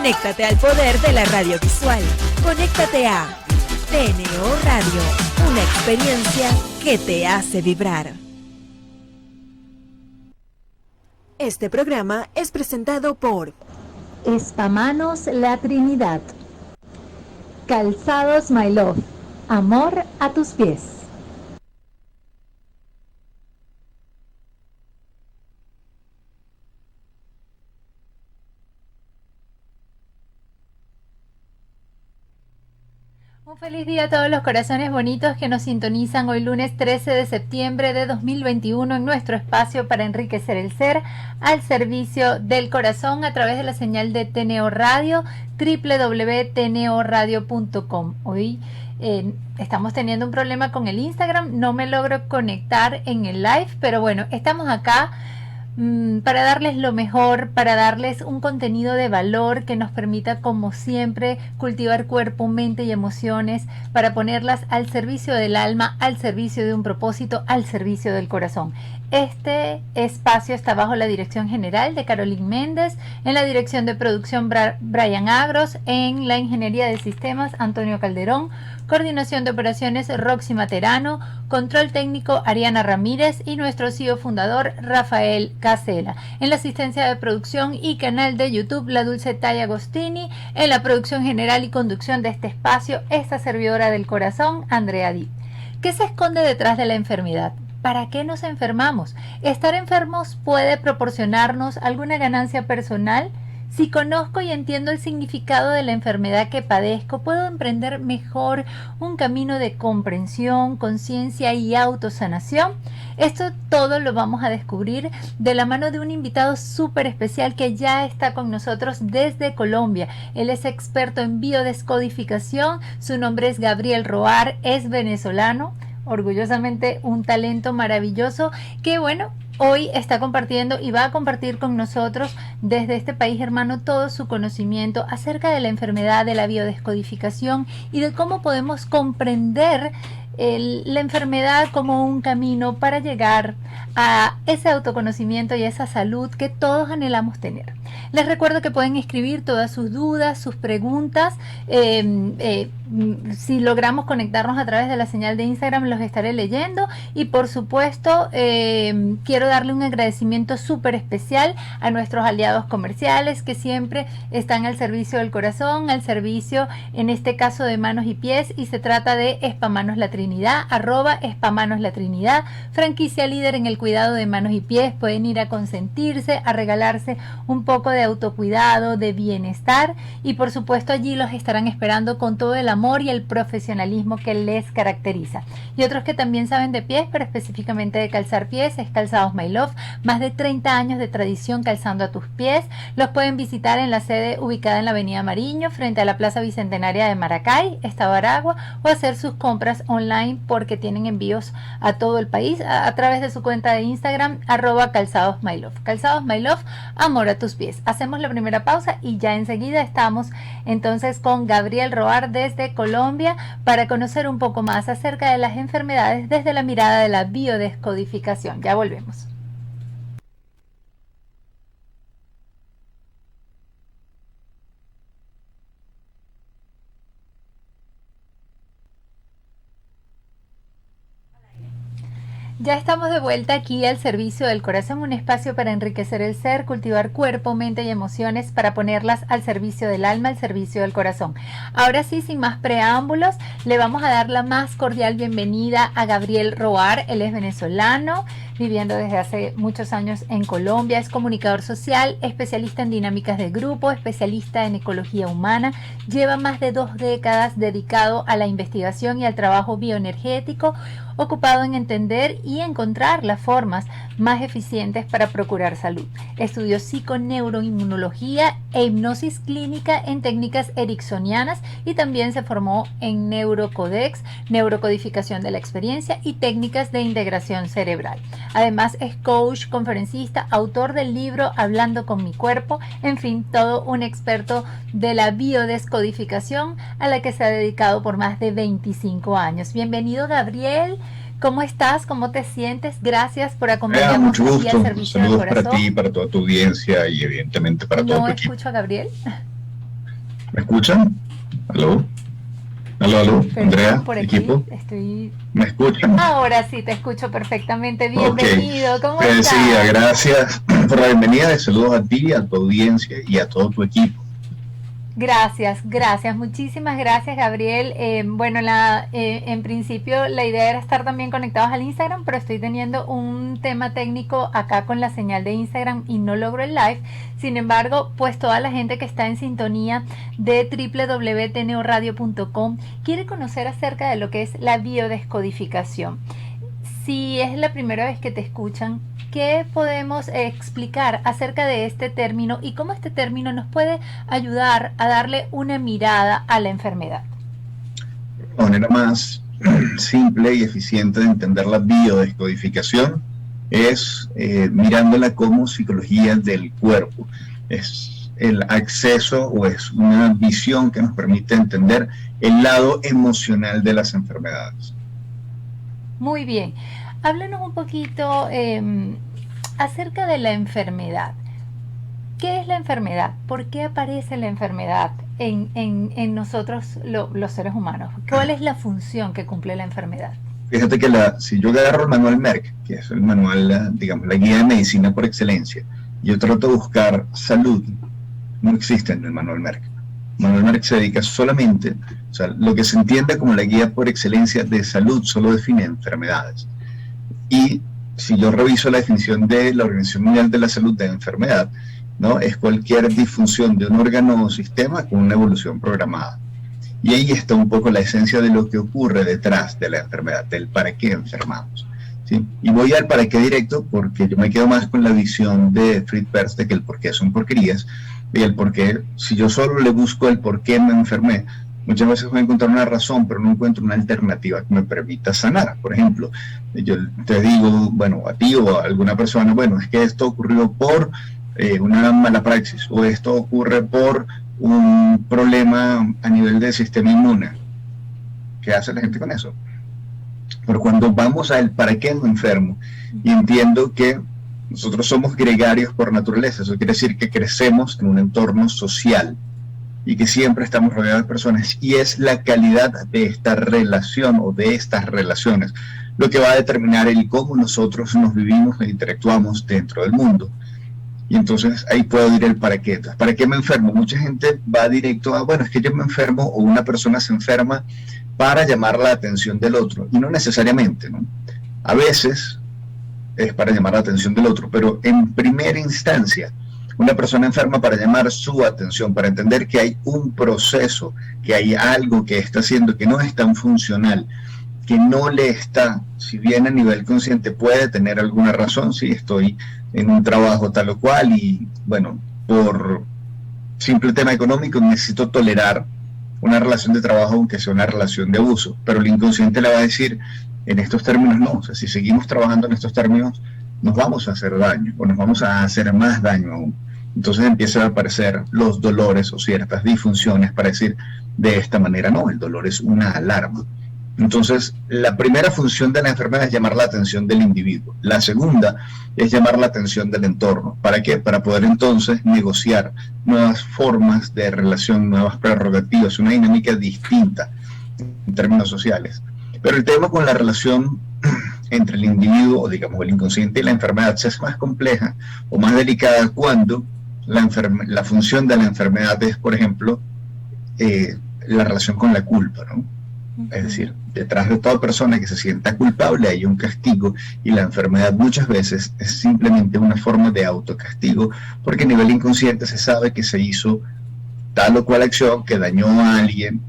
Conéctate al poder de la radiovisual. Conéctate a TNO Radio, una experiencia que te hace vibrar. Este programa es presentado por Espamanos La Trinidad, Calzados My Love, amor a tus pies. Un feliz día a todos los corazones bonitos que nos sintonizan hoy lunes 13 de septiembre de 2021 en nuestro espacio para enriquecer el ser al servicio del corazón a través de la señal de TNO Radio, www.tnoradio.com. Hoy estamos teniendo un problema con el Instagram, no me logro conectar en el live, pero bueno, estamos acá para darles lo mejor, para darles un contenido de valor que nos permita, como siempre, cultivar cuerpo, mente y emociones para ponerlas al servicio del alma, al servicio de un propósito, al servicio del corazón. Este espacio está bajo la dirección general de Caroline Méndez, en la dirección de producción Brian Agros, en la ingeniería de sistemas Antonio Calderón, coordinación de operaciones Roxy Materano, control técnico Ariana Ramírez y nuestro CEO fundador Rafael Casela. En la asistencia de producción y canal de YouTube La Dulce Taya Agostini, en la producción general y conducción de este espacio, esta servidora del corazón, Andrea Di. ¿Qué se esconde detrás de la enfermedad? ¿Para qué nos enfermamos? ¿Estar enfermos puede proporcionarnos alguna ganancia personal? Si conozco y entiendo el significado de la enfermedad que padezco, puedo emprender mejor un camino de comprensión, conciencia y autosanación. Esto todo lo vamos a descubrir de la mano de un invitado súper especial que ya está con nosotros desde Colombia. Él es experto en biodescodificación, su nombre es Gabriel Roar, es venezolano. Orgullosamente un talento maravilloso que bueno, hoy está compartiendo y va a compartir con nosotros desde este país hermano todo su conocimiento acerca de la enfermedad, de la biodescodificación y de cómo podemos comprender la enfermedad como un camino para llegar a ese autoconocimiento y a esa salud que todos anhelamos tener. Les recuerdo que pueden escribir todas sus dudas, sus preguntas. Si logramos conectarnos a través de la señal de Instagram, los estaré leyendo. Y por supuesto, quiero darle un agradecimiento súper especial a nuestros aliados comerciales que siempre están al servicio del corazón, al servicio, en este caso, de manos y pies. Y se trata de Espamanos La Trinidad, @Espamanos La Trinidad, franquicia líder en el cuidado de manos y pies. Pueden ir a consentirse, a regalarse un poco de autocuidado, de bienestar, y por supuesto allí los estarán esperando con todo el amor y el profesionalismo que les caracteriza. Y otros que también saben de pies, pero específicamente de calzar pies, es Calzados My Love, más de 30 años de tradición calzando a tus pies. Los pueden visitar en la sede ubicada en la avenida Mariño, frente a la Plaza Bicentenaria de Maracay, Estado Aragua, o hacer sus compras online porque tienen envíos a todo el país a través de su cuenta de Instagram, @CalzadosMyLove. Calzados My Love, amor a tus pies. Hacemos la primera pausa y ya enseguida estamos entonces con Gabriel Roar desde Colombia para conocer un poco más acerca de las enfermedades desde la mirada de la biodescodificación. Ya volvemos. Ya estamos de vuelta aquí al servicio del corazón, un espacio para enriquecer el ser, cultivar cuerpo, mente y emociones para ponerlas al servicio del alma, al servicio del corazón. Ahora sí, sin más preámbulos, le vamos a dar la más cordial bienvenida a Gabriel Roar. Él es venezolano, viviendo desde hace muchos años en Colombia, es comunicador social, especialista en dinámicas de grupo, especialista en ecología humana, lleva más de 2 décadas dedicado a la investigación y al trabajo bioenergético, ocupado en entender y encontrar las formas más eficientes para procurar salud. Estudió psiconeuroinmunología e hipnosis clínica en técnicas ericksonianas y también se formó en neurocodex, neurocodificación de la experiencia y técnicas de integración cerebral. Además es coach, conferencista, autor del libro Hablando con mi cuerpo, en fin, todo un experto de la biodescodificación a la que se ha dedicado por más de 25 años. Bienvenido, Gabriel. ¿Cómo estás? ¿Cómo te sientes? Gracias por acompañarnos. Mucho gusto. Aquí al servicio del Saludos corazón. para ti, para toda tu audiencia y evidentemente para todo tu equipo. ¿No escucho a Gabriel? ¿Me escuchan? ¿Aló? ¿Aló? Perdón, Andrea, por aquí equipo, estoy... ¿me escuchan? Ahora sí, te escucho perfectamente. Ok, Bienvenido, ¿cómo te decía, estás? gracias por la bienvenida, saludos a ti, a tu audiencia y a todo tu equipo. Gracias, gracias, muchísimas gracias, Gabriel. Bueno, en principio la idea era estar también conectados al Instagram, pero estoy teniendo un tema técnico acá con la señal de Instagram y no logro el live. Sin embargo, pues toda la gente que está en sintonía de www.tneoradio.com quiere conocer acerca de lo que es la biodescodificación. Si es la primera vez que te escuchan, ¿qué podemos explicar acerca de este término y cómo este término nos puede ayudar a darle una mirada a la enfermedad? La manera más simple y eficiente de entender la biodescodificación es mirándola como psicología del cuerpo. Es el acceso o es una visión que nos permite entender el lado emocional de las enfermedades. Muy bien. Háblanos un poquito acerca de la enfermedad. ¿Qué es la enfermedad? ¿Por qué aparece la enfermedad en nosotros los seres humanos? ¿Cuál es la función que cumple la enfermedad? Fíjate que si yo agarro el manual Merck, que es el manual, digamos, la guía de medicina por excelencia, yo trato de buscar salud, no existe en el manual Merck. El manual Merck se dedica solamente, o sea, lo que se entiende como la guía por excelencia de salud solo define enfermedades. Y si yo reviso la definición de la Organización Mundial de la Salud de enfermedad, ¿no? Es cualquier disfunción de un órgano o sistema con una evolución programada. Y ahí está un poco la esencia de lo que ocurre detrás de la enfermedad, del para qué enfermamos, ¿sí? Y voy al para qué directo porque yo me quedo más con la visión de Fritz Perls de que el por qué son porquerías, y el por qué, si yo solo le busco el por qué me enfermé, muchas veces voy a encontrar una razón, pero no encuentro una alternativa que me permita sanar. Por ejemplo, yo te digo, bueno, a ti o a alguna persona, bueno, es que esto ocurrió por una mala praxis, o esto ocurre por un problema a nivel del sistema inmune. ¿Qué hace la gente con eso? Pero cuando vamos al para qué me enfermo, y entiendo que nosotros somos gregarios por naturaleza, eso quiere decir que crecemos en un entorno social, y que siempre estamos rodeados de personas, y es la calidad de esta relación o de estas relaciones lo que va a determinar el cómo nosotros nos vivimos e interactuamos dentro del mundo. Y entonces ahí puedo ir el para qué. Entonces, ¿para qué me enfermo? Mucha gente va directo a, bueno, es que yo me enfermo o una persona se enferma para llamar la atención del otro, y no necesariamente, ¿no? A veces es para llamar la atención del otro, pero en primera instancia una persona enferma para llamar su atención, para entender que hay un proceso, que hay algo que está haciendo que no es tan funcional, que no le está, si bien a nivel consciente puede tener alguna razón, si estoy en un trabajo tal o cual y, bueno, por simple tema económico necesito tolerar una relación de trabajo aunque sea una relación de abuso, pero el inconsciente le va a decir, en estos términos no, o sea, si seguimos trabajando en estos términos, nos vamos a hacer daño, o nos vamos a hacer más daño aún. Entonces empiezan a aparecer los dolores o ciertas disfunciones para decir, de esta manera no, el dolor es una alarma. Entonces, la primera función de la enfermedad es llamar la atención del individuo. La segunda es llamar la atención del entorno. ¿Para qué? Para poder entonces negociar nuevas formas de relación, nuevas prerrogativas, una dinámica distinta en términos sociales. Pero el tema con la relación entre el individuo, o digamos el inconsciente y la enfermedad, se hace más compleja o más delicada cuando la función de la enfermedad es, por ejemplo, la relación con la culpa, ¿no? Es decir, detrás de toda persona que se sienta culpable hay un castigo, y la enfermedad muchas veces es simplemente una forma de autocastigo, porque a nivel inconsciente se sabe que se hizo tal o cual acción que dañó a alguien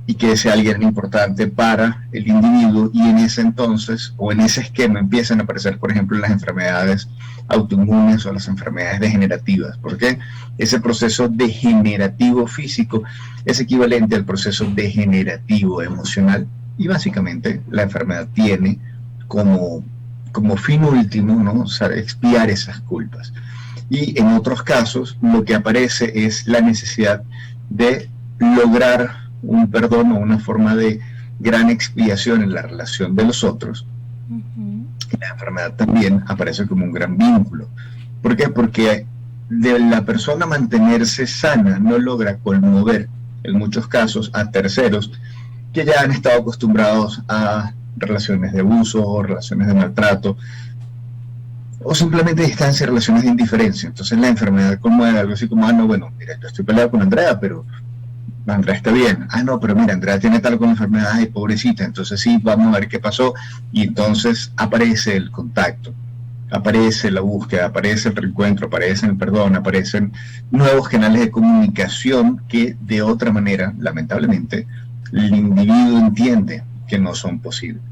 y que ese alguien era importante para el individuo, y en ese entonces o en ese esquema empiezan a aparecer, por ejemplo, las enfermedades autoinmunes o las enfermedades degenerativas, porque ese proceso degenerativo físico es equivalente al proceso degenerativo emocional, y básicamente la enfermedad tiene como fin último, ¿no?, o sea, expiar esas culpas. Y en otros casos lo que aparece es la necesidad de lograr un perdón o una forma de gran expiación en la relación de los otros. Y la enfermedad también aparece como un gran vínculo. ¿Por qué? Porque de la persona mantenerse sana no logra conmover en muchos casos, a terceros que ya han estado acostumbrados a relaciones de abuso o relaciones de maltrato, o simplemente distancia, relaciones de indiferencia. Entonces la enfermedad conmueve algo así como, no, bueno, mira, yo estoy peleado con Andrea, pero Andrea está bien. No, pero mira, Andrea tiene tal con enfermedad, ay, pobrecita, entonces sí, vamos a ver qué pasó. Y entonces aparece el contacto, aparece la búsqueda, aparece el reencuentro, aparece el perdón, aparecen nuevos canales de comunicación que de otra manera, lamentablemente, el individuo entiende que no son posibles.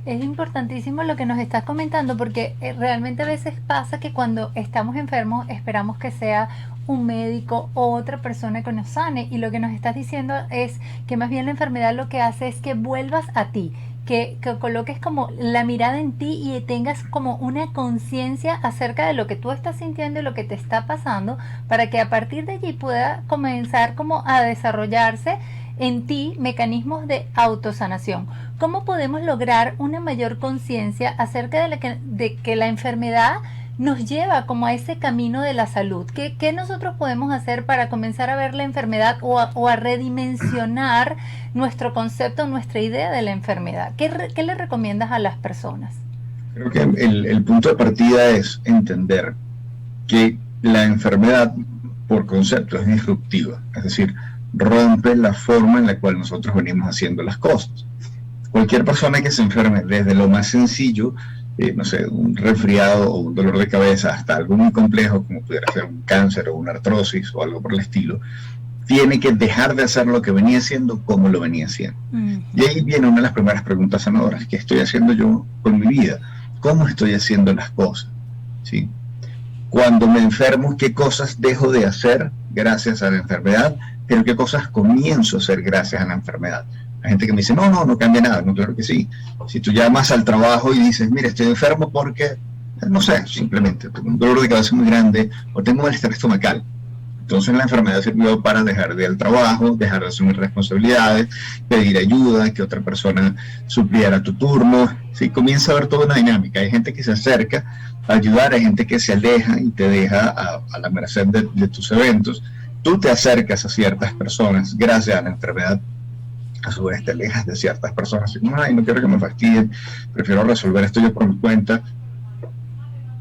Es importantísimo lo que nos estás comentando, porque realmente a veces pasa que cuando estamos enfermos esperamos que sea un médico o otra persona que nos sane, y lo que nos estás diciendo es que más bien la enfermedad lo que hace es que vuelvas a ti, que coloques como la mirada en ti y tengas como una conciencia acerca de lo que tú estás sintiendo y lo que te está pasando, para que a partir de allí pueda comenzar como a desarrollarse en ti mecanismos de autosanación. ¿Cómo podemos lograr una mayor conciencia acerca de que la enfermedad nos lleva como a ese camino de la salud? ¿Qué nosotros podemos hacer para comenzar a ver la enfermedad o a redimensionar nuestro concepto, nuestra idea de la enfermedad? ¿Qué le recomiendas a las personas? Creo que el punto de partida es entender que la enfermedad, por concepto, es disruptiva, es decir, rompe la forma en la cual nosotros venimos haciendo las cosas. Cualquier persona que se enferme, desde lo más sencillo, no sé, un resfriado o un dolor de cabeza, hasta algo muy complejo, como pudiera ser un cáncer o una artrosis o algo por el estilo, tiene que dejar de hacer lo que venía haciendo como lo venía haciendo. Y ahí viene una de las primeras preguntas sanadoras: ¿qué estoy haciendo yo con mi vida? ¿Cómo estoy haciendo las cosas? ¿Sí? Cuando me enfermo, ¿qué cosas dejo de hacer gracias a la enfermedad? Pero ¿qué cosas comienzo a hacer gracias a la enfermedad? Hay gente que me dice, no cambia nada. No, claro que sí. Si tú llamas al trabajo y dices, mira, estoy enfermo porque, no sé, simplemente tengo un dolor de cabeza muy grande o tengo malestar estomacal. Entonces la enfermedad sirvió para dejar de ir al trabajo, dejar de asumir responsabilidades, pedir ayuda, que otra persona supliera tu turno. Sí, comienza a haber toda una dinámica. Hay gente que se acerca a ayudar, hay gente que se aleja y te deja a la merced de tus eventos. Tú te acercas a ciertas personas gracias a la enfermedad, a su vez te alejas de ciertas personas. Ay, no quiero que me fastidien, prefiero resolver esto yo por mi cuenta.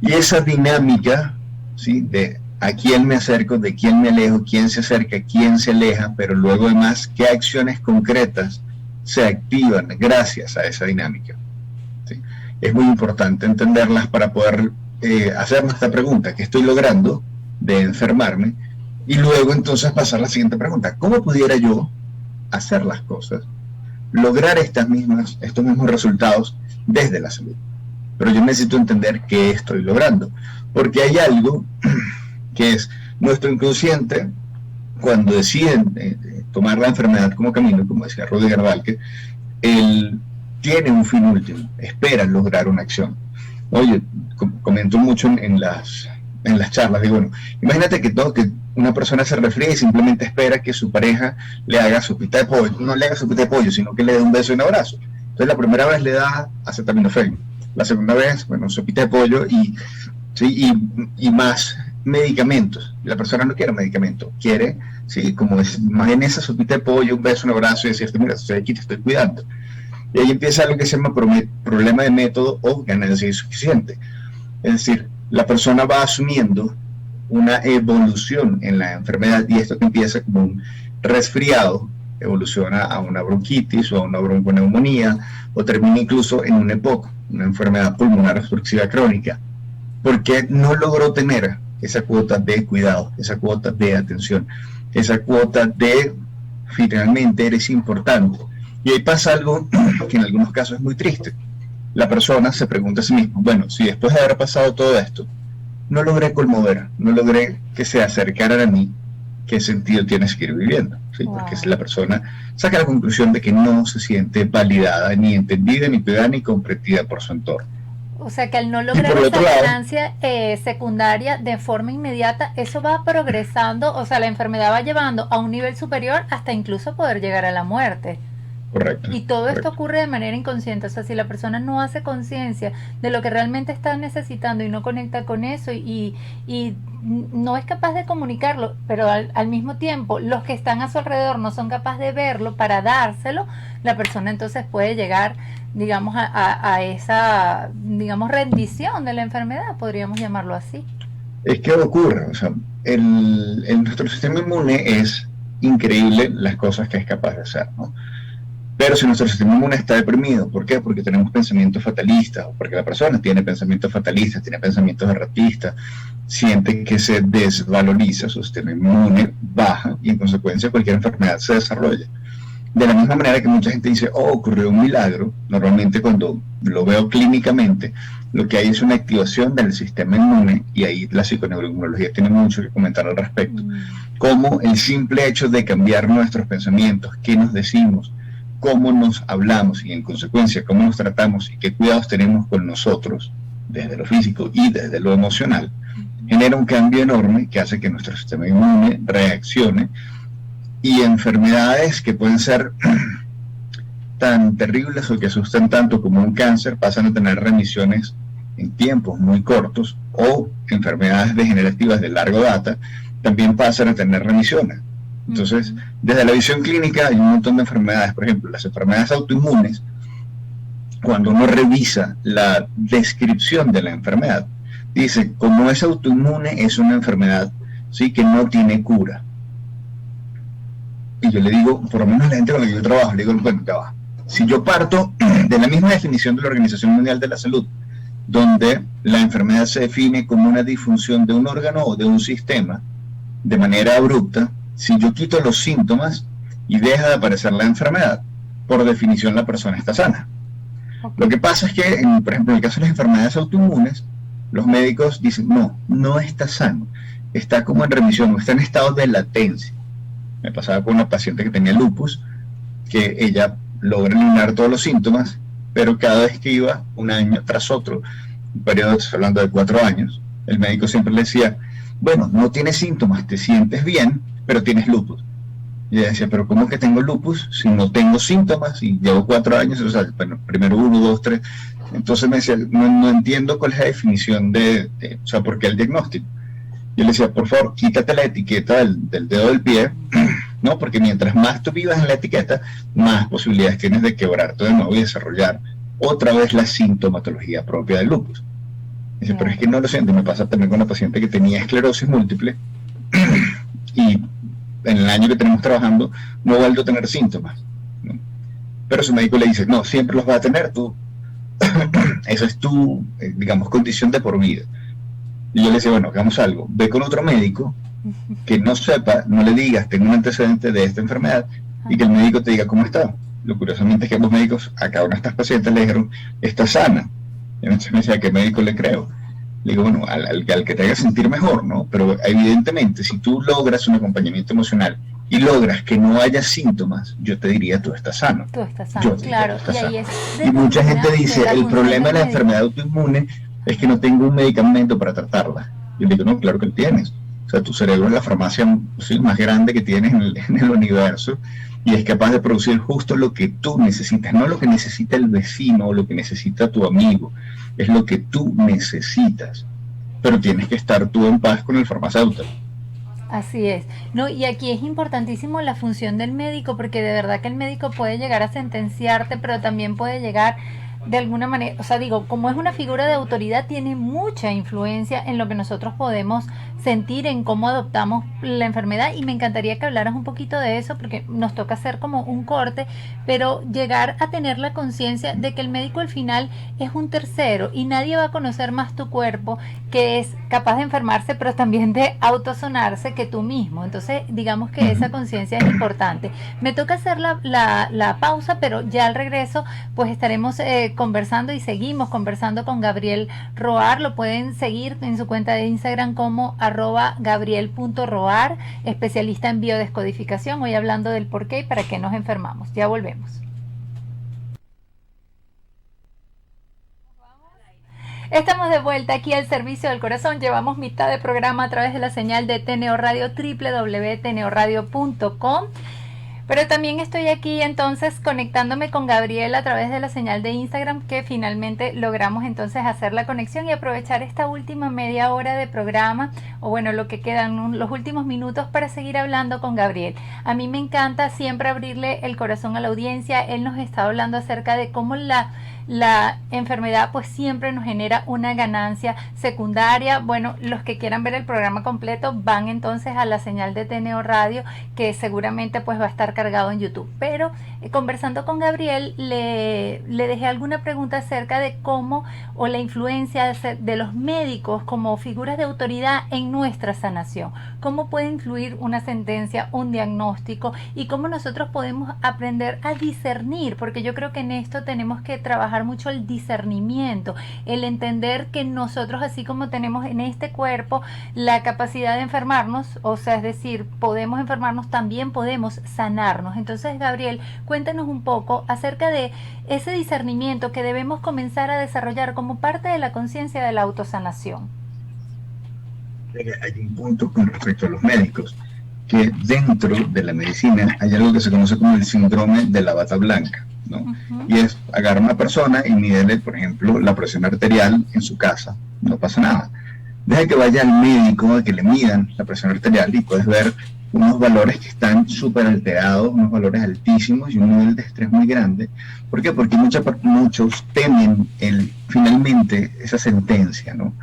Y esa dinámica, ¿sí?, de a quién me acerco, de quién me alejo, quién se acerca, quién se aleja, pero luego además qué acciones concretas se activan gracias a esa dinámica. ¿Sí? Es muy importante entenderlas para poder hacernos esta pregunta: ¿qué estoy logrando de enfermarme? Y luego entonces pasar a la siguiente pregunta: ¿cómo pudiera yo hacer las cosas, lograr estos mismos resultados desde la salud? Pero yo necesito entender qué estoy logrando, porque hay algo que es nuestro inconsciente, cuando deciden tomar la enfermedad como camino, como decía Rudyard Walke, él tiene un fin último, espera lograr una acción. Oye, comento mucho en las charlas, digo, bueno, imagínate que una persona se resfría y simplemente espera que su pareja le haga sopita de pollo, no le haga sopita de pollo, sino que le dé un beso y un abrazo. Entonces la primera vez le da acetaminofén, la segunda vez, bueno, sopita de pollo y más medicamentos. La persona no quiere medicamento, quiere, sí, como es más en esa sopita de pollo, un beso, un abrazo y decirte, mira, estoy aquí, te estoy cuidando. Y ahí empieza lo que se llama problema de método o ganancia insuficiente. Es decir, la persona va asumiendo una evolución en la enfermedad, y esto que empieza como un resfriado evoluciona a una bronquitis o a una bronconeumonía, o termina incluso en un EPOC, una enfermedad pulmonar obstructiva crónica, porque no logró tener esa cuota de cuidado, esa cuota de atención, esa cuota de finalmente eres importante. Y ahí pasa algo que en algunos casos es muy triste. La persona se pregunta a sí misma, bueno, si después de haber pasado todo esto, no logré conmover, no logré que se acercaran a mí, ¿qué sentido tiene seguir viviendo? ¿Sí? Wow. Porque la persona saca la conclusión de que no se siente validada, ni entendida, ni cuidada, ni comprendida por su entorno. O sea que al no lograr esa ganancia secundaria de forma inmediata, eso va progresando, o sea, la enfermedad va llevando a un nivel superior hasta incluso poder llegar a la muerte. Correcto. Y todo esto correcto. ocurre de manera inconsciente. O sea, si la persona no hace conciencia de lo que realmente está necesitando y no conecta con eso y no es capaz de comunicarlo, pero al mismo tiempo los que están a su alrededor no son capaces de verlo para dárselo, la persona entonces puede llegar, digamos, a esa, digamos, rendición de la enfermedad, podríamos llamarlo así. Es que ocurre, o sea, nuestro sistema inmune es increíble las cosas que es capaz de hacer, ¿no? Pero si nuestro sistema inmune está deprimido, ¿por qué? Porque tenemos pensamientos fatalistas, o porque la persona tiene pensamientos fatalistas, tiene pensamientos erratistas, siente que se desvaloriza, su sistema inmune baja y en consecuencia cualquier enfermedad se desarrolla. De la misma manera que mucha gente dice, oh, ocurrió un milagro, normalmente cuando lo veo clínicamente, lo que hay es una activación del sistema inmune, y ahí la psiconeuroinmunología tiene mucho que comentar al respecto, como el simple hecho de cambiar nuestros pensamientos, qué nos decimos, cómo nos hablamos y en consecuencia cómo nos tratamos y qué cuidados tenemos con nosotros, desde lo físico y desde lo emocional, genera un cambio enorme que hace que nuestro sistema inmune reaccione, y enfermedades que pueden ser tan terribles o que asustan tanto como un cáncer pasan a tener remisiones en tiempos muy cortos, o enfermedades degenerativas de larga data también pasan a tener remisiones. Entonces, desde la visión clínica hay un montón de enfermedades, por ejemplo, las enfermedades autoinmunes, cuando uno revisa la descripción de la enfermedad, dice, como es autoinmune, es una enfermedad, ¿sí?, que no tiene cura. Y yo le digo, por lo menos a la gente con la que yo trabajo, le digo, bueno, ya va. Si yo parto de la misma definición de la Organización Mundial de la Salud, donde la enfermedad se define como una disfunción de un órgano o de un sistema de manera abrupta, si yo quito los síntomas y deja de aparecer la enfermedad, por definición la persona está sana. Lo que pasa es que, por ejemplo, en el caso de las enfermedades autoinmunes, los médicos dicen, no está sano, está como en remisión, o está en estado de latencia. Me pasaba con una paciente que tenía lupus, que ella logra eliminar todos los síntomas, pero cada vez que iba un año tras otro, un periodo, hablando de 4 años, el médico siempre le decía, bueno, no tienes síntomas, te sientes bien, pero tienes lupus. Y ella decía, pero ¿cómo que tengo lupus si no tengo síntomas y llevo 4 años? O sea, bueno, primero 1, 2, 3. Entonces me decía, no entiendo cuál es la definición o sea, ¿por qué el diagnóstico? Yo le decía, por favor, quítate la etiqueta del dedo del pie, ¿no? Porque mientras más tú vivas en la etiqueta, más posibilidades tienes de quebrarte de nuevo y desarrollar otra vez la sintomatología propia del lupus. Dice, pero es que no lo siento. Me pasa también con una paciente que tenía esclerosis múltiple y en el año que tenemos trabajando no ha vuelto a tener síntomas, ¿no? Pero su médico le dice, no, siempre los vas a tener tú. Esa es tu, digamos, condición de por vida. Y yo le decía, bueno, hagamos algo, ve con otro médico que no sepa, no le digas, tengo un antecedente de esta enfermedad, y que el médico te diga cómo está. Lo curiosamente es que los médicos a cada una de estas pacientes le dijeron, está sana. Y entonces me decía, ¿a qué médico le creo? Le digo, bueno, al que te haga sentir mejor, ¿no? Pero evidentemente, si tú logras un acompañamiento emocional y logras que no haya síntomas, yo te diría, tú estás sano. Tú estás sano, claro. Estás y sano. ahí es Y mucha gente dice, el problema de la médica. enfermedad autoinmune es que no tengo un medicamento para tratarla. Yo le digo, no, claro que lo tienes. O sea, tu cerebro es la farmacia, ¿sí?, más grande que tienes en el universo, y es capaz de producir justo lo que tú necesitas, no lo que necesita el vecino o lo que necesita tu amigo, es lo que tú necesitas. Pero tienes que estar tú en paz con el farmacéutico. Así es. No, y aquí es importantísimo la función del médico, porque de verdad que el médico puede llegar a sentenciarte, pero también puede llegar de alguna manera, o sea, digo, como es una figura de autoridad, tiene mucha influencia en lo que nosotros podemos sentir, en cómo adoptamos la enfermedad, y me encantaría que hablaras un poquito de eso, porque nos toca hacer como un corte, pero llegar a tener la conciencia de que el médico al final es un tercero y nadie va a conocer más tu cuerpo, que es capaz de enfermarse, pero también de autosanarse, que tú mismo. Entonces, digamos que esa conciencia es importante. Me toca hacer la pausa, pero ya al regreso, pues estaremos conversando y seguimos conversando con Gabriel Roar. Lo pueden seguir en su cuenta de Instagram como @gabriel.roar, especialista en biodescodificación, hoy hablando del por qué y para qué nos enfermamos. Ya volvemos. Estamos de vuelta aquí al servicio del corazón. Llevamos mitad de programa a través de la señal de TNO Radio, www.tnoradio.com. Pero también estoy aquí entonces conectándome con Gabriel a través de la señal de Instagram, que finalmente logramos entonces hacer la conexión y aprovechar esta última media hora de programa, o bueno, lo que quedan, los últimos minutos, para seguir hablando con Gabriel. A mí me encanta siempre abrirle el corazón a la audiencia. Él nos está hablando acerca de cómo la enfermedad pues siempre nos genera una ganancia secundaria. Bueno, los que quieran ver el programa completo van entonces a la señal de TNO Radio, que seguramente pues va a estar cargado en YouTube. Pero conversando con Gabriel le dejé alguna pregunta acerca de cómo, o la influencia de los médicos como figuras de autoridad en nuestra sanación, cómo puede influir una sentencia, un diagnóstico, y cómo nosotros podemos aprender a discernir, porque yo creo que en esto tenemos que trabajar mucho el discernimiento, el entender que nosotros, así como tenemos en este cuerpo la capacidad de enfermarnos, o sea, es decir, podemos enfermarnos, también podemos sanarnos. Entonces, Gabriel, cuéntanos un poco acerca de ese discernimiento que debemos comenzar a desarrollar como parte de la conciencia de la autosanación. Hay un punto con respecto a los médicos, que dentro de la medicina hay algo que se conoce como el síndrome de la bata blanca, ¿no? Uh-huh. Y es agarrar a una persona y mídele, por ejemplo, la presión arterial en su casa, no pasa nada. Deja que vaya al médico a que le midan la presión arterial y puedes ver unos valores que están súper alterados, unos valores altísimos y un nivel de estrés muy grande. ¿Por qué? Porque muchos temen finalmente esa sentencia, ¿no?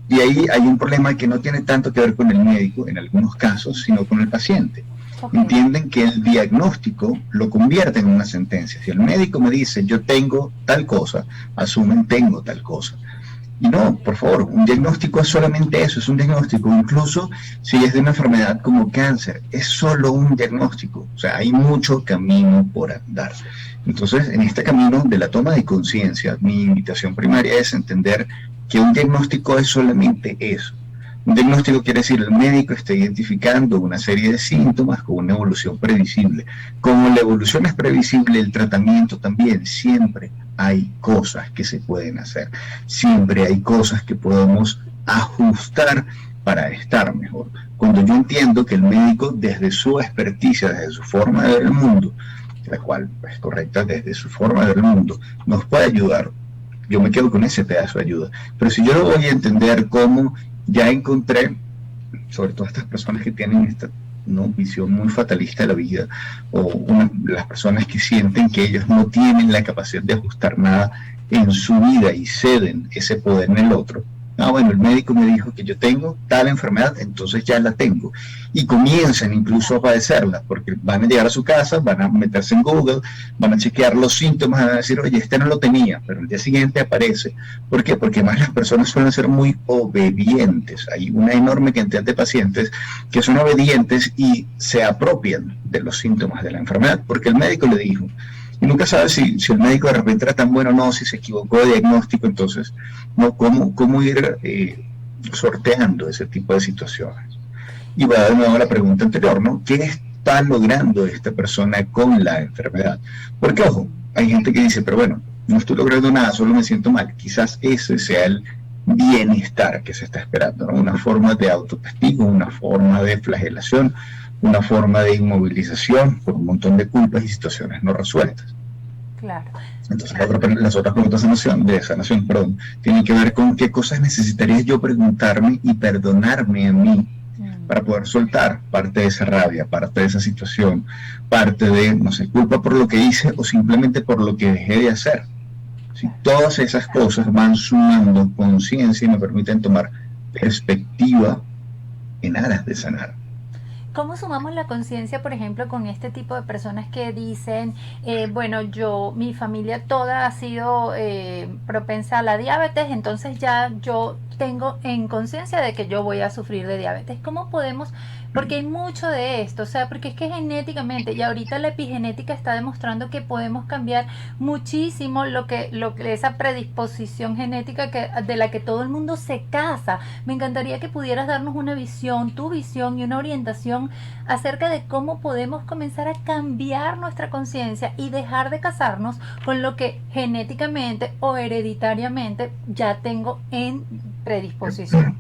Y ahí hay un problema que no tiene tanto que ver con el médico en algunos casos, sino con el paciente. Okay. Entienden que el diagnóstico lo convierte en una sentencia. Si el médico me dice, yo tengo tal cosa, asumen, tengo tal cosa. Y no, por favor, un diagnóstico es solamente eso, es un diagnóstico. Incluso si es de una enfermedad como cáncer, es solo un diagnóstico. O sea, hay mucho camino por andar. Entonces, en este camino de la toma de conciencia, mi invitación primaria es entender que un diagnóstico es solamente eso. Un diagnóstico quiere decir el médico está identificando una serie de síntomas con una evolución previsible. Como la evolución es previsible, el tratamiento también. Siempre hay cosas que se pueden hacer. Siempre hay cosas que podemos ajustar para estar mejor. Cuando yo entiendo que el médico, desde su experticia, desde su forma de ver el mundo, la cual es correcta, desde su forma de ver el mundo, nos puede ayudar, yo me quedo con ese pedazo de ayuda. Pero si yo lo voy a entender como ya encontré, sobre todo estas personas que tienen esta visión muy fatalista de la vida, o las personas que sienten que ellos no tienen la capacidad de ajustar nada en su vida y ceden ese poder en el otro. Bueno, el médico me dijo que yo tengo tal enfermedad, entonces ya la tengo. Y comienzan incluso a padecerla, porque van a llegar a su casa, van a meterse en Google, van a chequear los síntomas, van a decir, oye, este no lo tenía, pero el día siguiente aparece. ¿Por qué? Porque más las personas suelen ser muy obedientes. Hay una enorme cantidad de pacientes que son obedientes y se apropian de los síntomas de la enfermedad, porque el médico le dijo. Y nunca sabes si el médico de repente era tan bueno o no, si se equivocó de diagnóstico. Entonces, ¿no? ¿Cómo ir sorteando ese tipo de situaciones? Y va de nuevo a la pregunta anterior, ¿no? ¿Qué está logrando esta persona con la enfermedad? Porque, ojo, hay gente que dice, pero bueno, no estoy logrando nada, solo me siento mal. Quizás ese sea el bienestar que se está esperando, ¿no? Una forma de autocastigo, una forma de flagelación, una forma de inmovilización por un montón de culpas y situaciones no resueltas. Claro. Entonces las otras preguntas de sanación, tienen que ver con qué cosas necesitaría yo preguntarme y perdonarme a mí para poder soltar parte de esa rabia, parte de esa situación, parte de, no sé, culpa por lo que hice o simplemente por lo que dejé de hacer. Si todas esas cosas van sumando conciencia y me permiten tomar perspectiva en aras de sanar. ¿Cómo sumamos la conciencia, por ejemplo, con este tipo de personas que dicen, bueno, mi familia toda ha sido propensa a la diabetes, entonces ya yo tengo en conciencia de que yo voy a sufrir de diabetes? ¿Cómo podemos? Porque hay mucho de esto, o sea, porque es que genéticamente, y ahorita la epigenética está demostrando que podemos cambiar muchísimo lo que esa predisposición genética de la que todo el mundo se casa. Me encantaría que pudieras darnos una visión, tu visión y una orientación acerca de cómo podemos comenzar a cambiar nuestra conciencia y dejar de casarnos con lo que genéticamente o hereditariamente ya tengo en predisposición.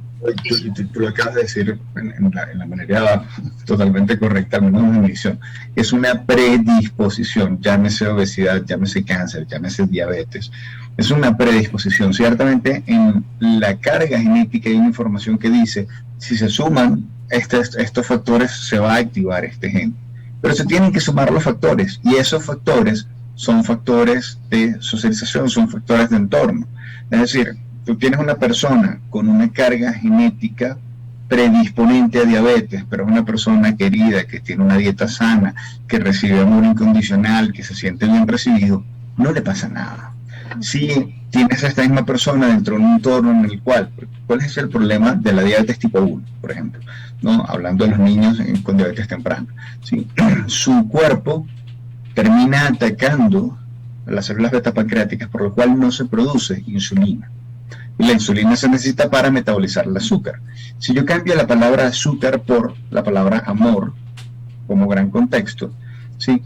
Tú lo acabas de decir en la manera totalmente correcta, al menos en mi visión. Es una predisposición, llámese obesidad, llámese cáncer, llámese diabetes. Es una predisposición. Ciertamente en la carga genética hay una información que dice, si se suman estos factores, se va a activar este gen. Pero se tienen que sumar los factores, y esos factores son factores de socialización, son factores de entorno. Es decir, tú tienes una persona con una carga genética predisponente a diabetes, pero es una persona querida, que tiene una dieta sana, que recibe amor incondicional, que se siente bien recibido, no le pasa nada. Si tienes a esta misma persona dentro de un entorno en el cual, ¿cuál es el problema de la diabetes tipo 1, por ejemplo? ¿No? Hablando de los niños con diabetes temprana. ¿Sí? Su cuerpo termina atacando las células beta pancreáticas, por lo cual no se produce insulina. Y la insulina se necesita para metabolizar el azúcar. Si yo cambio la palabra azúcar por la palabra amor, como gran contexto, ¿sí?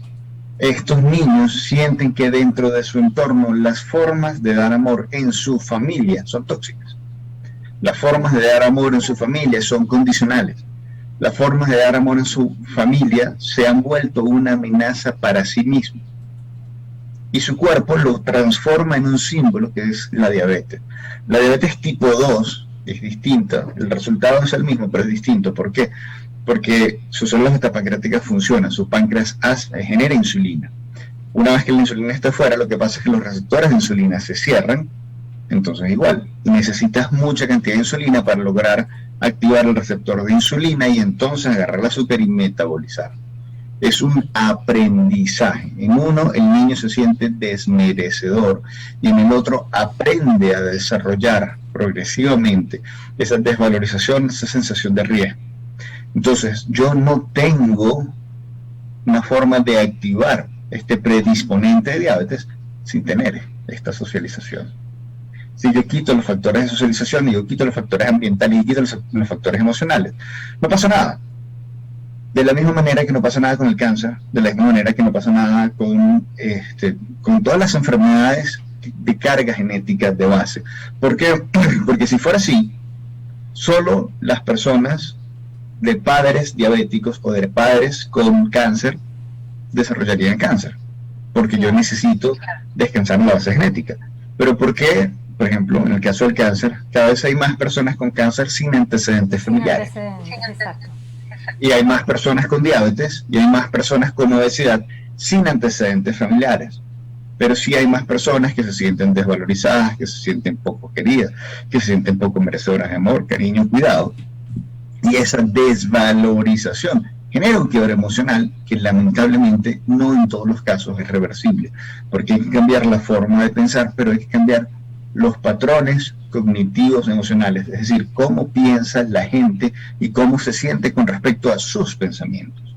Estos niños sienten que dentro de su entorno las formas de dar amor en su familia son tóxicas. Las formas de dar amor en su familia son condicionales. Las formas de dar amor en su familia se han vuelto una amenaza para sí mismos. Y su cuerpo lo transforma en un símbolo que es la diabetes. La diabetes tipo 2 es distinta, el resultado es el mismo, pero es distinto. ¿Por qué? Porque sus células beta-pancreáticas funcionan, su páncreas genera insulina. Una vez que la insulina está fuera, lo que pasa es que los receptores de insulina se cierran, entonces igual, necesitas mucha cantidad de insulina para lograr activar el receptor de insulina y entonces agarrar el azúcar y metabolizar. Es un aprendizaje. En uno el niño se siente desmerecedor y en el otro aprende a desarrollar progresivamente esa desvalorización, esa sensación de riesgo. Entonces yo no tengo una forma de activar este predisponente de diabetes sin tener esta socialización. Si yo quito los factores de socialización y yo quito los factores ambientales y quito los factores emocionales, no pasa nada. De la misma manera que no pasa nada con el cáncer, de la misma manera que no pasa nada con todas las enfermedades de carga genética de base. ¿Por qué? Porque si fuera así, solo las personas de padres diabéticos o de padres con cáncer desarrollarían cáncer, porque yo necesito descansar en la base genética. Pero ¿por qué? Por ejemplo, en el caso del cáncer, cada vez hay más personas con cáncer sin antecedentes familiares. Exacto. Y hay más personas con diabetes y hay más personas con obesidad sin antecedentes familiares. Pero sí hay más personas que se sienten desvalorizadas, que se sienten poco queridas, que se sienten poco merecedoras de amor, cariño, cuidado. Y esa desvalorización genera un quiebre emocional que lamentablemente no en todos los casos es reversible, porque hay que cambiar la forma de pensar, pero hay que cambiar los patrones cognitivos emocionales, es decir, cómo piensa la gente y cómo se siente con respecto a sus pensamientos.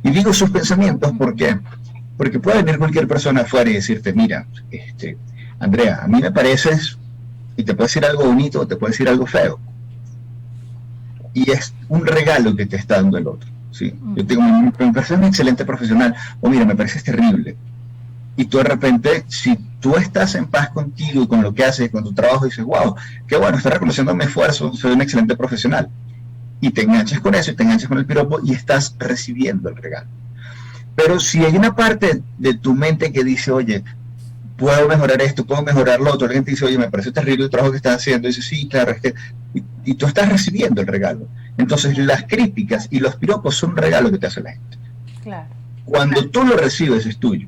Y digo sus pensamientos porque puede venir cualquier persona afuera y decirte, mira, Andrea, a mí me pareces, y te puede decir algo bonito o te puede decir algo feo. Y es un regalo que te está dando el otro. ¿Sí? Yo te digo, me parece un excelente profesional, o mira, me pareces terrible. Y tú de repente, si tú estás en paz contigo y con lo que haces, con tu trabajo, dices, wow, qué bueno, estás reconociendo mi esfuerzo, soy un excelente profesional. Y te enganchas con eso, y te enganchas con el piropo, y estás recibiendo el regalo. Pero si hay una parte de tu mente que dice, oye, puedo mejorar esto, puedo mejorar lo otro, la gente dice, oye, me parece terrible el trabajo que estás haciendo, y dice, sí, claro, es que... Y tú estás recibiendo el regalo. Entonces las críticas y los piropos son un regalo que te hace la gente. Claro. Cuando tú lo recibes es tuyo.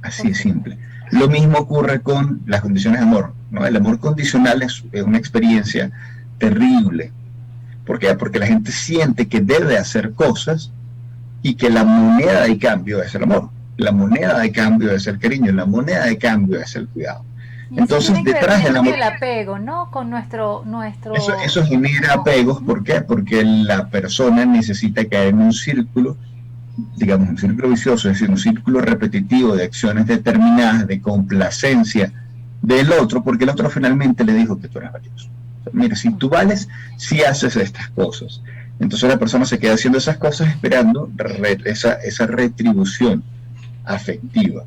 Así es simple. Lo mismo ocurre con las condiciones de amor, ¿no? El amor condicional es una experiencia terrible. ¿Por qué? Porque la gente siente que debe hacer cosas y que la moneda de cambio es el amor. La moneda de cambio es el cariño, la moneda de cambio es el cuidado. Entonces, detrás del amor... el apego, ¿no? Con nuestro... Eso genera apegos, ¿por qué? Porque la persona necesita caer en un círculo, digamos, un círculo vicioso, es decir, un círculo repetitivo de acciones determinadas, de complacencia del otro, porque el otro finalmente le dijo que tú eres valioso. Mira, si tú vales, si haces estas cosas. Entonces la persona se queda haciendo esas cosas esperando esa retribución afectiva.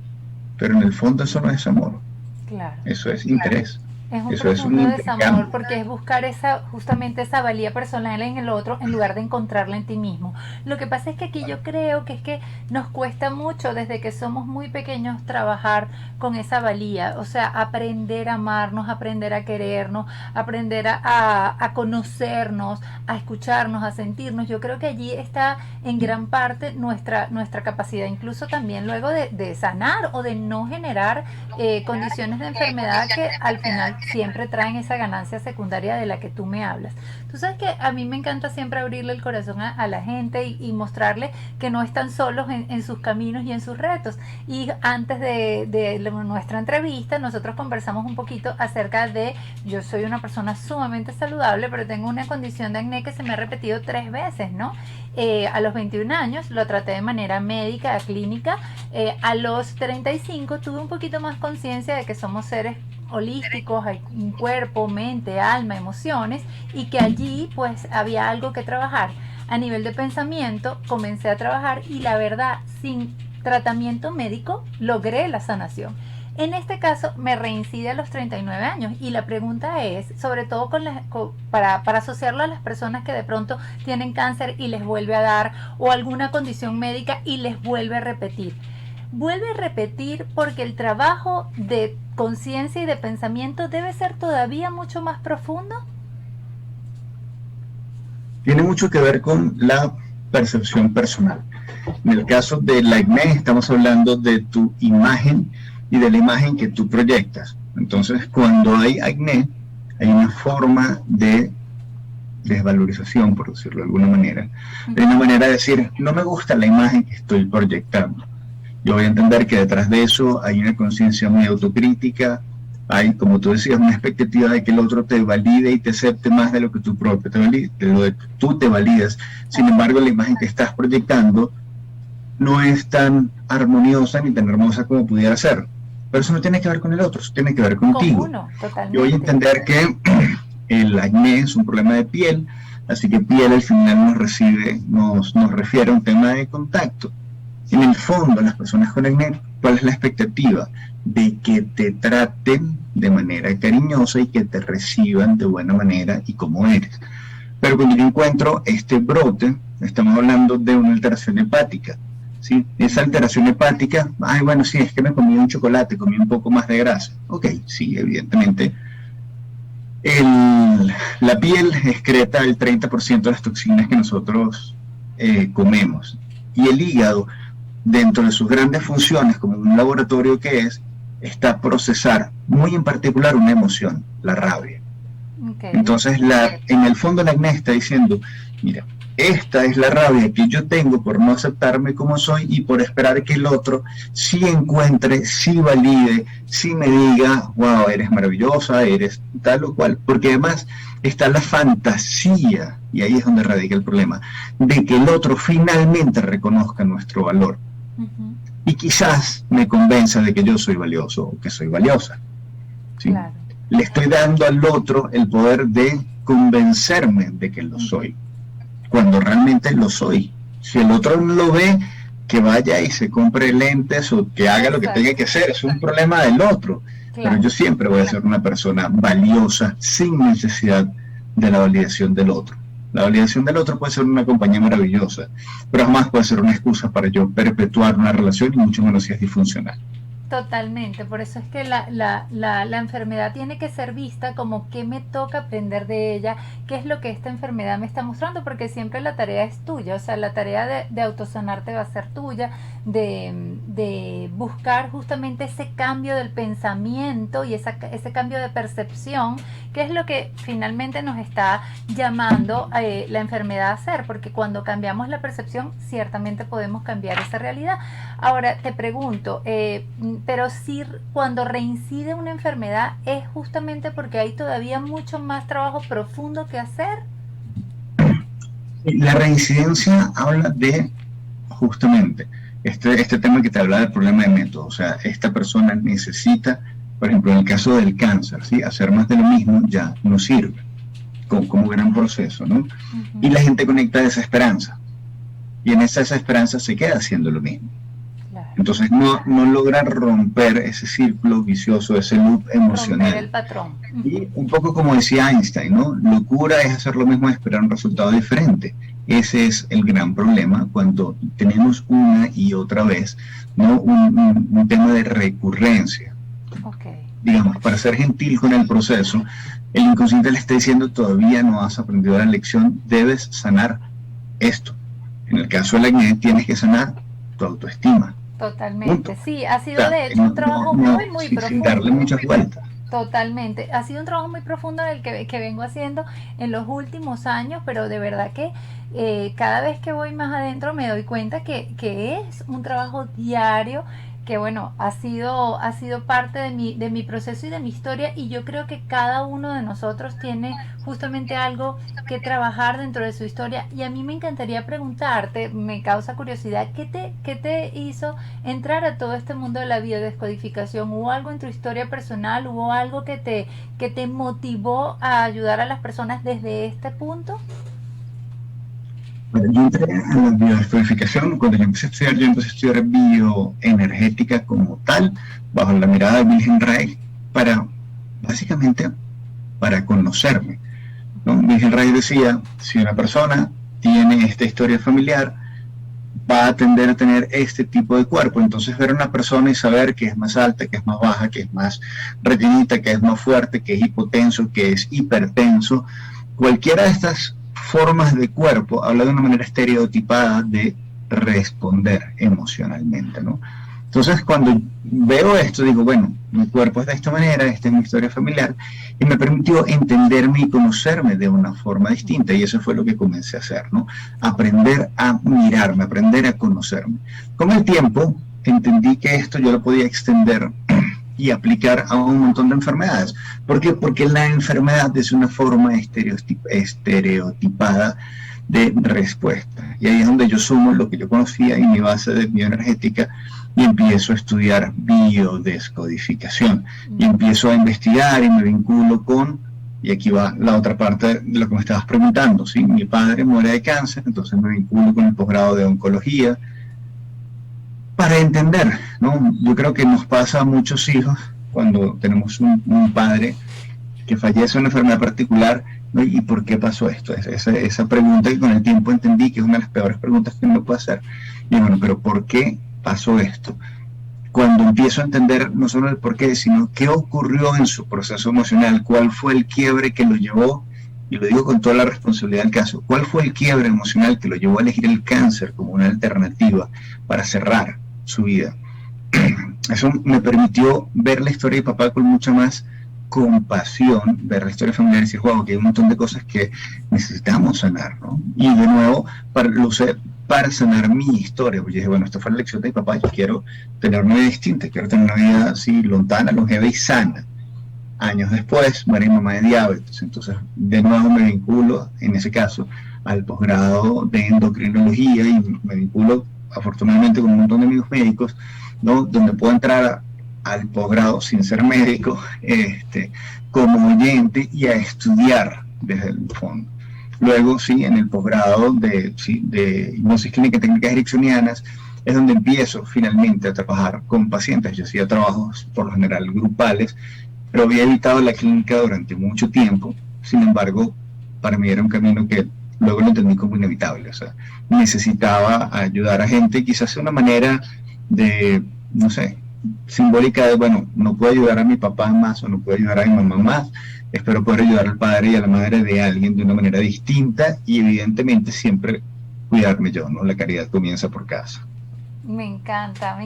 Pero en el fondo eso no es amor. Claro. Eso es interés. Es un Eso es un profundo desamor intercambio. porque es buscar justamente esa valía personal en el otro en lugar de encontrarla en ti mismo. Lo que pasa es que aquí yo creo que es que nos cuesta mucho desde que somos muy pequeños trabajar con esa valía, o sea, aprender a amarnos, aprender a querernos, aprender a conocernos, a escucharnos, a sentirnos. Yo creo que allí está en gran parte nuestra capacidad, incluso también luego de sanar o de no generar condiciones de enfermedad que al final siempre traen esa ganancia secundaria de la que tú me hablas. Tú sabes que a mí me encanta siempre abrirle el corazón a la gente y mostrarle que no están solos en sus caminos y en sus retos. Y antes de nuestra entrevista, nosotros conversamos un poquito acerca de, yo soy una persona sumamente saludable, pero tengo una condición de acné que se me ha repetido 3 veces, ¿no? A los 21 años lo traté de manera médica, clínica. A los 35 tuve un poquito más conciencia de que somos seres holísticos, hay un cuerpo, mente, alma, emociones, y que allí pues había algo que trabajar. A nivel de pensamiento comencé a trabajar y la verdad, sin tratamiento médico logré la sanación. En este caso me reincide a los 39 años y la pregunta es, sobre todo para asociarlo a las personas que de pronto tienen cáncer y les vuelve a dar, o alguna condición médica y les vuelve a repetir. Vuelve a repetir porque el trabajo de conciencia y de pensamiento debe ser todavía mucho más profundo. Tiene mucho que ver con la percepción personal. En el caso del acné estamos hablando de tu imagen y de la imagen que tú proyectas. Entonces, cuando hay acné, hay una forma de desvalorización, por decirlo de alguna manera. Hay una manera de decir, no me gusta la imagen que estoy proyectando. Yo voy a entender que detrás de eso hay una conciencia muy autocrítica, hay, como tú decías, una expectativa de que el otro te valide y te acepte más de lo que tú propio te valides, de lo que tú te validas. Sin embargo, la imagen que estás proyectando no es tan armoniosa ni tan hermosa como pudiera ser. Pero eso no tiene que ver con el otro, eso tiene que ver contigo. Con uno, totalmente. Yo voy a entender que el acné es un problema de piel, así que piel al final nos refiere a un tema de contacto. En el fondo, las personas con acné, ¿cuál es la expectativa? De que te traten de manera cariñosa y que te reciban de buena manera y como eres. Pero cuando yo encuentro este brote, estamos hablando de una alteración hepática, ¿sí? Esa alteración hepática, ay, bueno, sí, es que me comí un chocolate, comí un poco más de grasa. Ok, sí, evidentemente. La piel excreta el 30% de las toxinas que nosotros comemos. Y el hígado, dentro de sus grandes funciones, como un laboratorio que es, está a procesar muy en particular una emoción, la rabia. Okay. Entonces, en el fondo la acné está diciendo, mira, esta es la rabia que yo tengo por no aceptarme como soy y por esperar que el otro sí encuentre, sí valide, sí me diga, wow, eres maravillosa, eres tal o cual. Porque además está la fantasía, y ahí es donde radica el problema, de que el otro finalmente reconozca nuestro valor. Y quizás me convenza de que yo soy valioso o que soy valiosa. ¿Sí? Claro. Le estoy dando al otro el poder de convencerme de que lo soy, cuando realmente lo soy. Si el otro no lo ve, que vaya y se compre lentes o que haga lo que tenga que hacer, es un problema del otro. Claro. Pero yo siempre voy a ser una persona valiosa sin necesidad de la validación del otro. La validación del otro puede ser una compañía maravillosa, pero jamás puede ser una excusa para yo perpetuar una relación y mucho menos si es disfuncional. Totalmente, por eso es que la enfermedad tiene que ser vista como qué me toca aprender de ella, qué es lo que esta enfermedad me está mostrando, porque siempre la tarea es tuya, o sea, la tarea de autosanarte va a ser tuya, de buscar justamente ese cambio del pensamiento y ese cambio de percepción, que es lo que finalmente nos está llamando la enfermedad a hacer, porque cuando cambiamos la percepción, ciertamente podemos cambiar esa realidad. Ahora, te pregunto, pero si cuando reincide una enfermedad es justamente porque hay todavía mucho más trabajo profundo que hacer. La reincidencia habla de justamente este tema que te habla del problema de método. O sea, esta persona necesita, por ejemplo, en el caso del cáncer, ¿sí? Hacer más de lo mismo ya no sirve como gran proceso, ¿no? Y la gente conecta desesperanza y en esa desesperanza se queda haciendo lo mismo. Entonces no logra romper ese círculo vicioso, ese loop emocional. Romper el patrón. Y un poco como decía Einstein, ¿no? Locura es hacer lo mismo y esperar un resultado diferente. Ese es el gran problema cuando tenemos una y otra vez, ¿no? un tema de recurrencia. Okay. Digamos, para ser gentil con el proceso, el inconsciente le está diciendo: todavía no has aprendido la lección, debes sanar esto. En el caso del acné, tienes que sanar tu autoestima. Totalmente, Punto. sí, ha sido de hecho un trabajo muy profundo. Sin darle muchas vueltas. Totalmente, ha sido un trabajo muy profundo el que vengo haciendo en los últimos años, pero de verdad que cada vez que voy más adentro me doy cuenta que es un trabajo diario, que bueno, ha sido parte de mi proceso y de mi historia, y yo creo que cada uno de nosotros tiene justamente algo que trabajar dentro de su historia. Y a mí me encantaría preguntarte, me causa curiosidad, ¿qué te hizo entrar a todo este mundo de la biodescodificación? ¿Hubo algo en tu historia personal? ¿Hubo algo que te motivó a ayudar a las personas desde este punto? Bueno, yo entré a la biodescodificación cuando yo empecé a estudiar bioenergética como tal, bajo la mirada de Wilhelm Reich, básicamente para conocerme, ¿no? Wilhelm Reich decía: si una persona tiene esta historia familiar, va a tender a tener este tipo de cuerpo. Entonces ver a una persona y saber que es más alta, que es más baja, que es más rellenita, que es más fuerte, que es hipotenso, que es hipertenso, cualquiera de estas formas de cuerpo habla de una manera estereotipada de responder emocionalmente, ¿no? Entonces cuando veo esto digo: bueno, mi cuerpo es de esta manera, esta es mi historia familiar, y me permitió entenderme y conocerme de una forma distinta, y eso fue lo que comencé a hacer, ¿no? Aprender a mirarme, aprender a conocerme. Con el tiempo entendí que esto yo lo podía extender y aplicar a un montón de enfermedades. ¿Por qué? Porque la enfermedad es una forma estereotipada de respuesta. Y ahí es donde yo sumo lo que yo conocía en mi base de bioenergética y empiezo a estudiar biodescodificación. Y empiezo a investigar y me vinculo con, y aquí va la otra parte de lo que me estabas preguntando, ¿sí? Mi padre muere de cáncer, entonces me vinculo con el posgrado de oncología, para entender, ¿no? Yo creo que nos pasa a muchos hijos cuando tenemos un padre que fallece de una enfermedad particular, ¿no? ¿Y por qué pasó esto? Esa pregunta que con el tiempo entendí que es una de las peores preguntas que uno puede hacer. Y bueno, pero ¿por qué pasó esto? Cuando empiezo a entender no solo el por qué, sino qué ocurrió en su proceso emocional, cuál fue el quiebre que lo llevó, y lo digo con toda la responsabilidad del caso, cuál fue el quiebre emocional que lo llevó a elegir el cáncer como una alternativa para cerrar su vida. Eso me permitió ver la historia de papá con mucha más compasión, ver la historia familiar y decir: wow, que hay un montón de cosas que necesitamos sanar, ¿no? Y de nuevo, lo usé para sanar mi historia, porque dije: bueno, esta fue la lección de mi papá, yo quiero tener una vida distinta, quiero tener una vida así, lontana, longeva y sana. Años después, muere mi mamá de diabetes, entonces de nuevo me vinculo, en ese caso, al posgrado de endocrinología, y me vinculo afortunadamente con un montón de amigos médicos, ¿no? Donde puedo entrar al posgrado sin ser médico, como oyente, y a estudiar desde el fondo. Luego, sí, en el posgrado de hipnosis clínica y técnicas ericksonianas es donde empiezo finalmente a trabajar con pacientes. Yo hacía trabajos por lo general grupales, pero había evitado la clínica durante mucho tiempo. Sin embargo, para mí era un camino que luego lo entendí como inevitable. O sea, necesitaba ayudar a gente, quizás de una manera de, no sé, simbólica de, bueno, no puedo ayudar a mi papá más o no puedo ayudar a mi mamá más, espero poder ayudar al padre y a la madre de alguien de una manera distinta, y evidentemente siempre cuidarme yo, ¿no? La caridad comienza por casa. Me encanta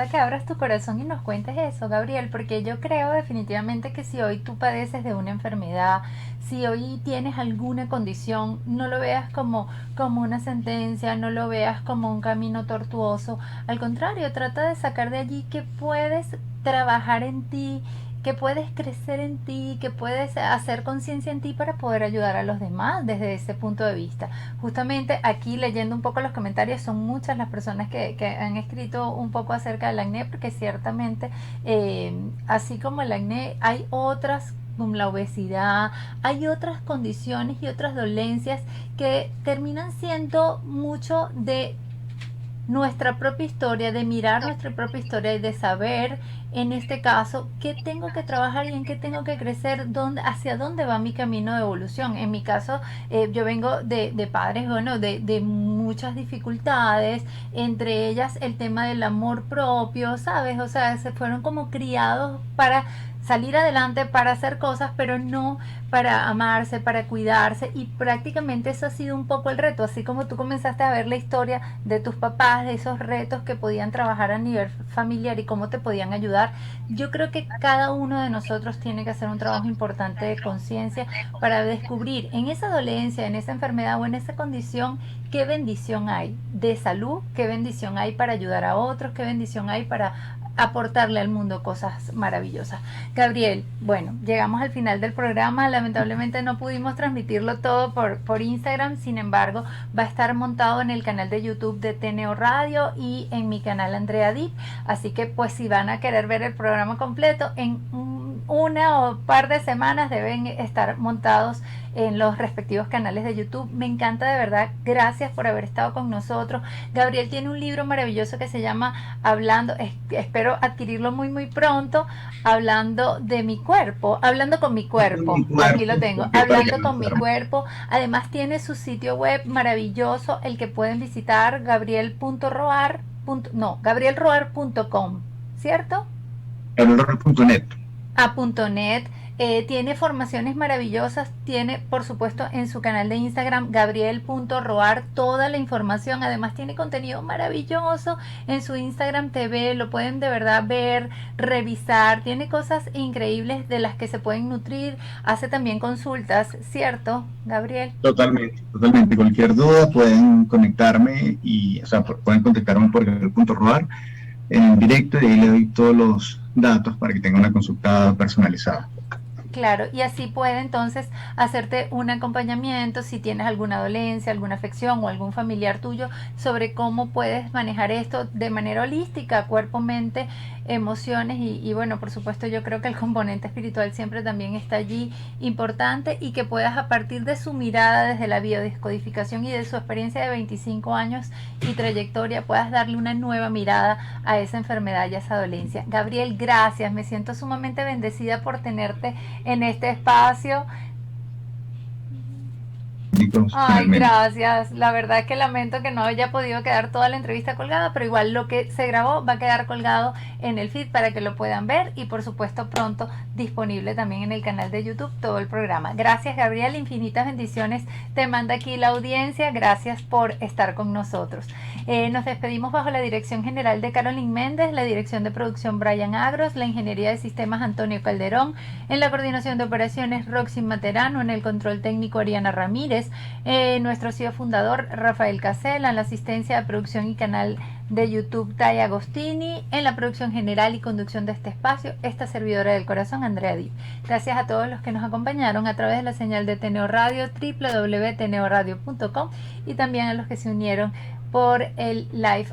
que abras tu corazón y nos cuentes eso, Gabriel, porque yo creo definitivamente que si hoy tú padeces de una enfermedad, si hoy tienes alguna condición, no lo veas como una sentencia, no lo veas como un camino tortuoso. Al contrario, trata de sacar de allí que puedes trabajar en ti, que puedes crecer en ti, que puedes hacer conciencia en ti para poder ayudar a los demás desde ese punto de vista. Justamente aquí, leyendo un poco los comentarios, son muchas las personas que han escrito un poco acerca del acné, porque ciertamente así como el acné hay otras, como la obesidad, hay otras condiciones y otras dolencias que terminan siendo mucho de nuestra propia historia, de mirar nuestra propia historia y de saber, en este caso, qué tengo que trabajar y en qué tengo que crecer, hacia dónde va mi camino de evolución. En mi caso, yo vengo de padres, bueno, de muchas dificultades, entre ellas el tema del amor propio, ¿sabes? O sea, se fueron como criados para salir adelante, para hacer cosas, pero no para amarse, para cuidarse, y prácticamente eso ha sido un poco el reto, así como tú comenzaste a ver la historia de tus papás, de esos retos que podían trabajar a nivel familiar y cómo te podían ayudar. Yo creo que cada uno de nosotros tiene que hacer un trabajo importante de conciencia para descubrir en esa dolencia, en esa enfermedad o en esa condición, qué bendición hay de salud, qué bendición hay para ayudar a otros, qué bendición hay para aportarle al mundo cosas maravillosas. Gabriel, bueno, llegamos al final del programa, lamentablemente no pudimos transmitirlo todo por Instagram, sin embargo va a estar montado en el canal de YouTube de TNO Radio y en mi canal Andrea Dip, así que pues si van a querer ver el programa completo, en una o par de semanas deben estar montados en los respectivos canales de YouTube. Me encanta, de verdad, gracias por haber estado con nosotros. Gabriel tiene un libro maravilloso que se llama Hablando, espero adquirirlo muy pronto, Hablando de mi cuerpo, Hablando con mi cuerpo, aquí lo tengo, Hablando con mi cuerpo. Además tiene su sitio web maravilloso, el que pueden visitar, gabrielroar.com, ¿cierto? gabrielroar.net. .net. Tiene formaciones maravillosas, tiene por supuesto en su canal de Instagram gabriel.roar toda la información, además tiene contenido maravilloso en su Instagram TV, lo pueden de verdad ver, revisar, tiene cosas increíbles de las que se pueden nutrir, hace también consultas, ¿cierto, Gabriel? Totalmente, cualquier duda pueden conectarme pueden contactarme por gabriel.roar en directo y ahí le doy todos los datos para que tenga una consulta personalizada. Claro, y así puede entonces hacerte un acompañamiento si tienes alguna dolencia, alguna afección o algún familiar tuyo, sobre cómo puedes manejar esto de manera holística, cuerpo, mente, emociones y bueno, por supuesto yo creo que el componente espiritual siempre también está allí importante, y que puedas, a partir de su mirada desde la biodescodificación y de su experiencia de 25 años y trayectoria, puedas darle una nueva mirada a esa enfermedad y a esa dolencia. Gabriel, gracias, me siento sumamente bendecida por tenerte en este espacio. Ay, gracias. La verdad es que lamento que no haya podido quedar toda la entrevista colgada, pero igual lo que se grabó va a quedar colgado en el feed para que lo puedan ver, y por supuesto pronto disponible también en el canal de YouTube todo el programa. Gracias, Gabriel, infinitas bendiciones te manda aquí la audiencia, gracias por estar con nosotros. Nos despedimos bajo la dirección general de Carolyn Méndez, la dirección de producción Brian Agros, la ingeniería de sistemas Antonio Calderón, en la coordinación de operaciones Roxy Materano, en el control técnico Ariana Ramírez, nuestro CEO fundador Rafael Casella, en la asistencia de producción y canal de YouTube Taya Agostini, en la producción general y conducción de este espacio, esta servidora del corazón, Andrea Dip. Gracias a todos los que nos acompañaron a través de la señal de TNO Radio, www.tnoradio.com, y también a los que se unieron por el live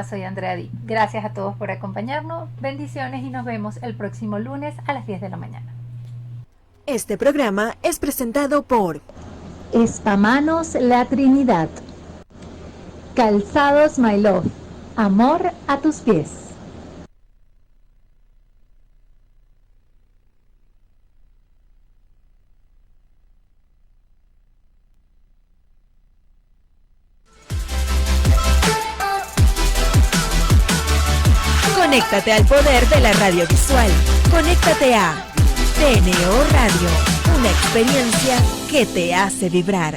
@soyandreadip. Gracias a todos por acompañarnos, bendiciones, y nos vemos el próximo lunes a las 10 de la mañana. Este programa es presentado por Espamanos La Trinidad, Calzados My Love, amor a tus pies. Conéctate al poder de la radio visual. Conéctate a TNO Radio, una experiencia que te hace vibrar.